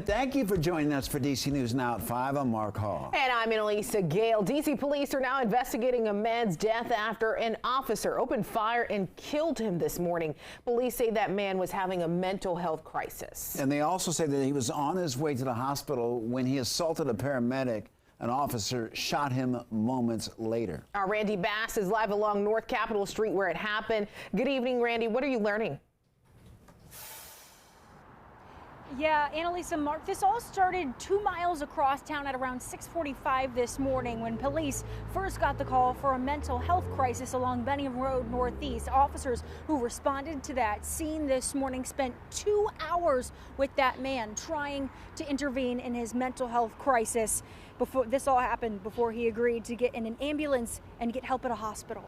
And thank you for joining us for DC News Now at 5. I'm Mark Hall. And I'm Annalisa Gale. DC police are now investigating a man's death after an officer opened fire and killed him this morning. Police say that man was having a mental health crisis. And they also say that he was on his way to the hospital when he assaulted a paramedic. An officer shot him moments later. Our Randy Bass is live along North Capitol Street where it happened. Good evening, Randy. What are you learning? Yeah, Annalisa, Mark, this all started 2 miles across town at around 6:45 this morning when police first got the call for a mental health crisis along Benham Road Northeast. Officers who responded to that scene this morning spent 2 hours with that man trying to intervene in his mental health crisis. Before this all happened, before he agreed to get in an ambulance and get help at a hospital.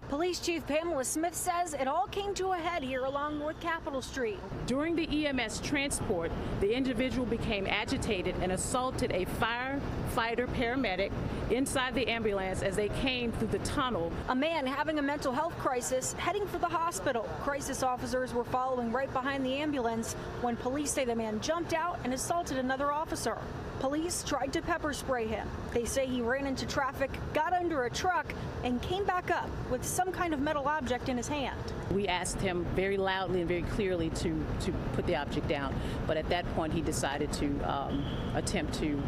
Police Chief Pamela Smith says it all came to a head here along North Capitol Street. During the EMS transport, the individual became agitated and assaulted a firefighter paramedic inside the ambulance as they came through the tunnel. A man having a mental health crisis heading for the hospital. Crisis officers were following right behind the ambulance when police say the man jumped out and assaulted another officer. Police tried to pepper spray him. They say he ran into traffic, got under a truck, and came back up with some kind of metal object in his hand. We asked him very loudly and very clearly to put the object down, but at that point he decided to attempt to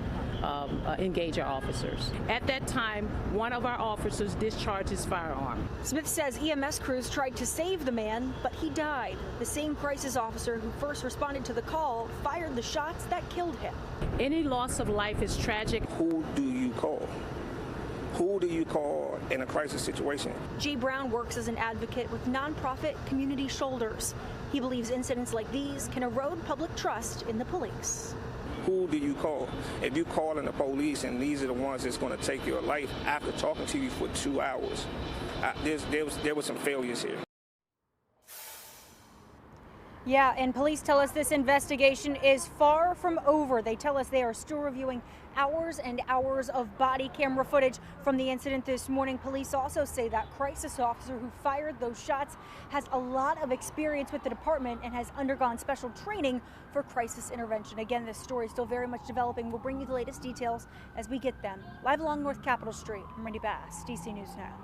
engage our officers. At that time, one of our officers discharged his firearm. Smith says EMS crews tried to save the man, but he died. The same crisis officer who first responded to the call fired the shots that killed him. Any loss of life is tragic. Who do you call? Who do you call in a crisis situation? G. Brown works as an advocate with nonprofit Community Shoulders. He believes incidents like these can erode public trust in the police. Who do you call? If you call in the police and these are the ones that's going to take your life after talking to you for 2 hours, there was some failures here. Yeah, and police tell us this investigation is far from over. They tell us they are still reviewing hours and hours of body camera footage from the incident this morning. Police also say that crisis officer who fired those shots has a lot of experience with the department and has undergone special training for crisis intervention. Again, this story is still very much developing. We'll bring you the latest details as we get them. Live along North Capitol Street, I'm Randy Bass, DC News Now.